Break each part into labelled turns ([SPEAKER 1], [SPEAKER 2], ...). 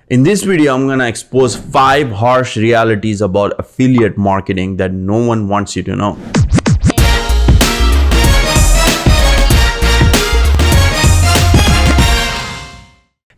[SPEAKER 1] In this video, I'm gonna expose 5 harsh realities about affiliate marketing that no one wants you to know.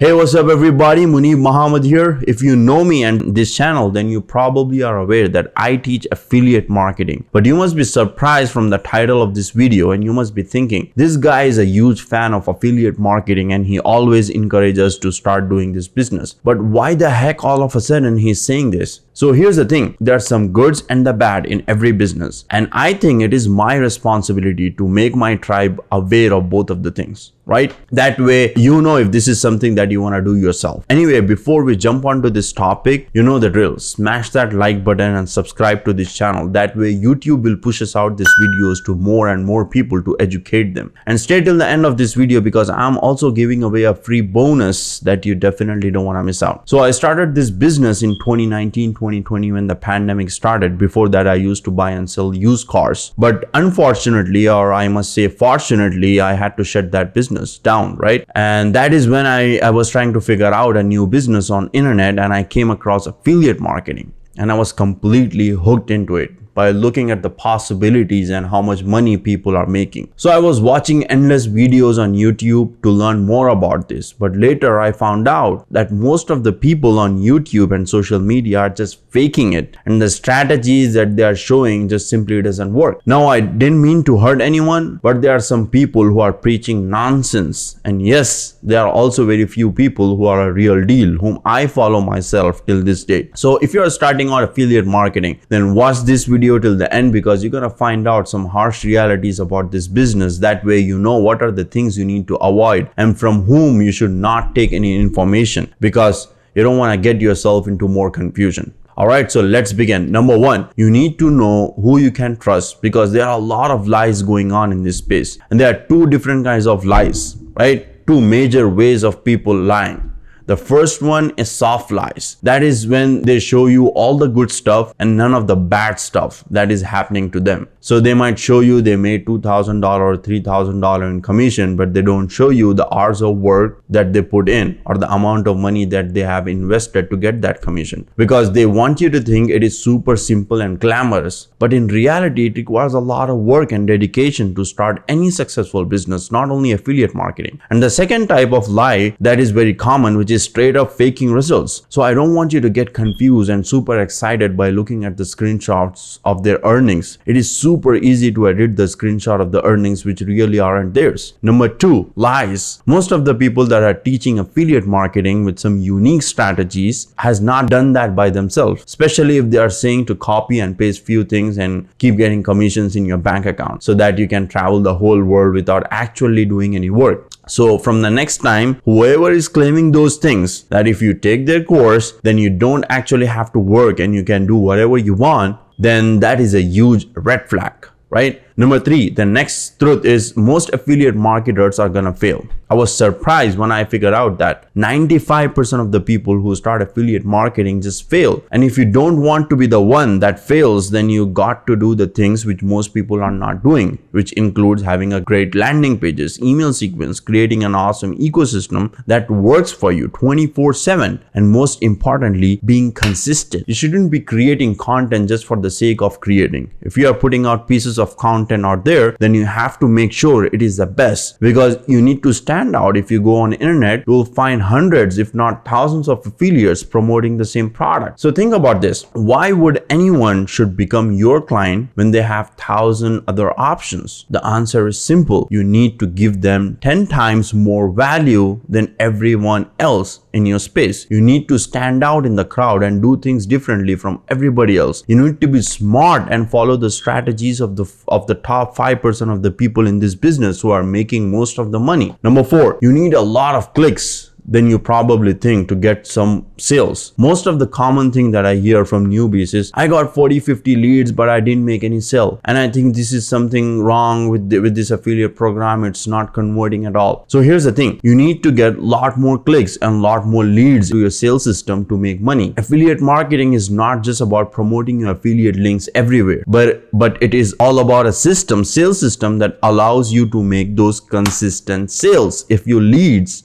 [SPEAKER 1] Hey, what's up everybody? Muneeb Mohammed here. If you know me and this channel, then you probably are aware that I teach affiliate marketing. But you must be surprised from the title of this video and you must be thinking, this guy is a huge fan of affiliate marketing and he always encourages us to start doing this business. But why the heck all of a sudden he's saying this? So here's the thing, there's some goods and the bad in every business. And I think it is my responsibility to make my tribe aware of both of the things, right? That way, you know if this is something that you want to do yourself. Anyway, before we jump onto this topic, you know the drill. Smash that like button and subscribe to this channel. That way, YouTube will push us out these videos to more and more people to educate them. And stay till the end of this video because I'm also giving away a free bonus that you definitely don't want to miss out. So I started this business in 2019, 2020 when the pandemic started. Before that, I used to buy and sell used cars. But unfortunately, or I must say fortunately, I had to shut that business down, right? And that is when I was trying to figure out a new business on internet and I came across affiliate marketing and I was completely hooked into it by looking at the possibilities and how much money people are making. So I was watching endless videos on YouTube to learn more about this. But later I found out that most of the people on YouTube and social media are just faking it. And the strategies that they are showing just simply doesn't work. Now I didn't mean to hurt anyone, but there are some people who are preaching nonsense. And yes, there are also very few people who are a real deal, whom I follow myself till this day. So if you are starting out affiliate marketing, then watch this video till the end because you're gonna find out some harsh realities about this business. That way you know what are the things you need to avoid and from whom you should not take any information because you don't want to get yourself into more confusion. Alright, so let's begin. Number 1, you need to know who you can trust because there are a lot of lies going on in this space. And there are 2 different kinds of lies, right? 2 major ways of people lying. The first one is soft lies. That is when they show you all the good stuff and none of the bad stuff that is happening to them. So they might show you they made $2,000 or $3,000 in commission, but they don't show you the hours of work that they put in or the amount of money that they have invested to get that commission. Because they want you to think it is super simple and glamorous. But in reality, it requires a lot of work and dedication to start any successful business, not only affiliate marketing. And the second type of lie that is very common, which is straight up faking results. So I don't want you to get confused and super excited by looking at the screenshots of their earnings. It is super easy to edit the screenshot of the earnings which really aren't theirs. Number 2, lies. Most of the people that are teaching affiliate marketing with some unique strategies has not done that by themselves, especially if they are saying to copy and paste few things and keep getting commissions in your bank account so that you can travel the whole world without actually doing any work. So from the next time, whoever is claiming those things, that if you take their course, then you don't actually have to work and you can do whatever you want, then that is a huge red flag, right? Number 3, the next truth is most affiliate marketers are gonna fail. I was surprised when I figured out that 95% of the people who start affiliate marketing just fail. And if you don't want to be the one that fails, then you got to do the things which most people are not doing, which includes having a great landing pages, email sequence, creating an awesome ecosystem that works for you 24/7, and most importantly, being consistent. You shouldn't be creating content just for the sake of creating. If you are putting out pieces of content out there, then you have to make sure it is the best because you need to stand out. If you go on the internet, you will find hundreds if not thousands of affiliates promoting the same product. So think about this. Why would anyone should become your client when they have 1,000 other options? The answer is simple. You need to give them 10 times more value than everyone else in your space. You need to stand out in the crowd and do things differently from everybody else. You need to be smart and follow the strategies of the top 5% of the people in this business who are making most of the money. Number 4, you need a lot of clicks than you probably think to get some sales. Most of the common thing that I hear from newbies is, I got 40-50 leads, but I didn't make any sale. And I think this is something wrong with this affiliate program. It's not converting at all. So here's the thing. You need to get a lot more clicks and a lot more leads to your sales system to make money. Affiliate marketing is not just about promoting your affiliate links everywhere, but it is all about a sales system that allows you to make those consistent sales. If your leads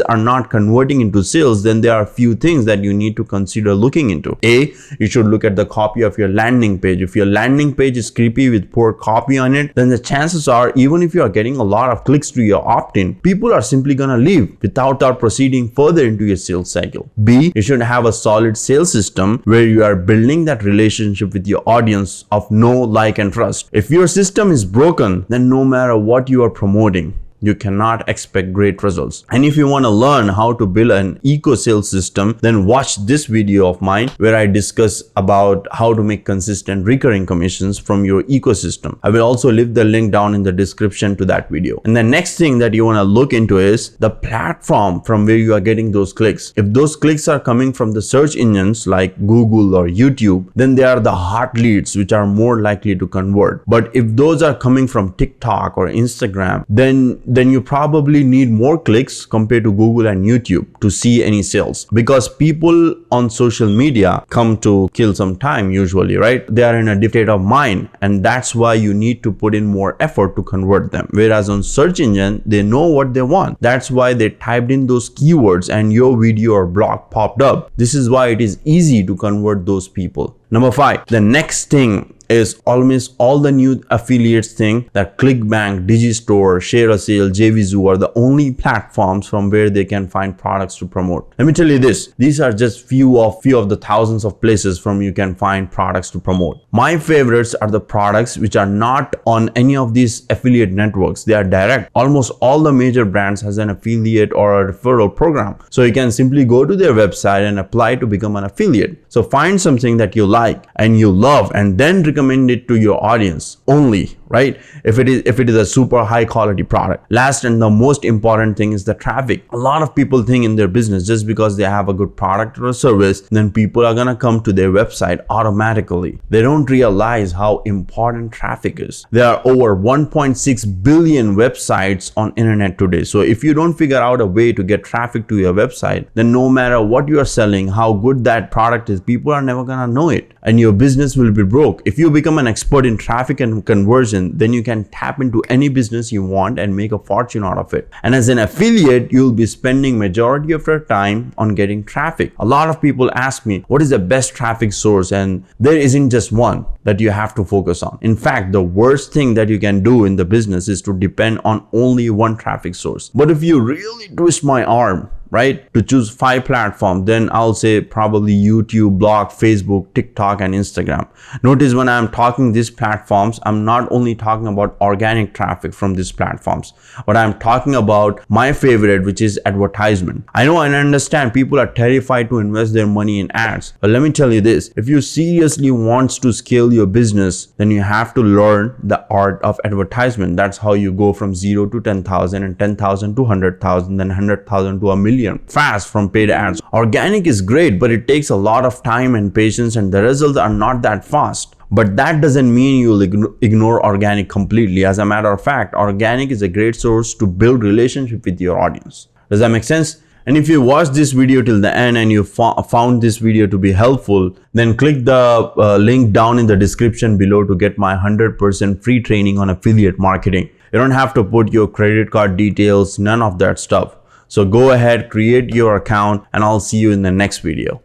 [SPEAKER 1] are not not converting into sales, then there are a few things that you need to consider looking into. A, you should look at the copy of your landing page. If your landing page is creepy with poor copy on it, then the chances are, even if you are getting a lot of clicks to your opt-in, people are simply gonna leave without proceeding further into your sales cycle. B, you should have a solid sales system where you are building that relationship with your audience of know, like, and trust. If your system is broken, then no matter what you are promoting, you cannot expect great results. And if you want to learn how to build an eco sales system, then watch this video of mine where I discuss about how to make consistent recurring commissions from your ecosystem. I will also leave the link down in the description to that video. And the next thing that you want to look into is the platform from where you are getting those clicks. If those clicks are coming from the search engines like Google or YouTube, then they are the hot leads which are more likely to convert. But if those are coming from TikTok or Instagram, then you probably need more clicks compared to Google and YouTube to see any sales, because people on social media come to kill some time usually, right? They are in a different state of mind, and that's why you need to put in more effort to convert them. Whereas on search engine, they know what they want. That's why they typed in those keywords and your video or blog popped up. This is why it is easy to convert those people. Number 5, the next thing is almost all the new affiliates thing that ClickBank, Digistore, Share a Sale, JVZoo are the only platforms from where they can find products to promote. Let me tell you this, these are just few of the thousands of places from you can find products to promote. My favorites are the products which are not on any of these affiliate networks. They are direct. Almost all the major brands has an affiliate or a referral program. So you can simply go to their website and apply to become an affiliate. So find something that you like and you love and then recommend it to your audience only, right? If it is a super high quality product. Last and the most important thing is the traffic. A lot of people think in their business just because they have a good product or a service, then people are gonna come to their website automatically. They don't realize how important traffic is. There are over 1.6 billion websites on internet today. So if you don't figure out a way to get traffic to your website, then no matter what you are selling, how good that product is, people are never gonna know it and your business will be broke. If you become an expert in traffic and conversion, then you can tap into any business you want and make a fortune out of it. And as an affiliate, you'll be spending majority of your time on getting traffic. A lot of people ask me, what is the best traffic source? And there isn't just one that you have to focus on. In fact, the worst thing that you can do in the business is to depend on only one traffic source. But if you really twist my arm, right, to choose 5 platforms, then I'll say probably YouTube, blog, Facebook, TikTok, and Instagram. Notice when I'm talking these platforms, I'm not only talking about organic traffic from these platforms, but I'm talking about my favorite, which is advertisement. I know and understand people are terrified to invest their money in ads, but let me tell you this, if you seriously want to scale your business, then you have to learn the art of advertisement. That's how you go from 0 to 10,000 and 10,000 to 100,000, then 100,000 to a million fast from paid ads. Organic is great, but it takes a lot of time and patience and the results are not that fast. But that doesn't mean you'll ignore organic completely. As a matter of fact, organic is a great source to build relationship with your audience. Does that make sense? And if you watched this video till the end and you found this video to be helpful, then click the link down in the description below to get my 100% free training on affiliate marketing. You don't have to put your credit card details, none of that stuff. So go ahead, create your account, and I'll see you in the next video.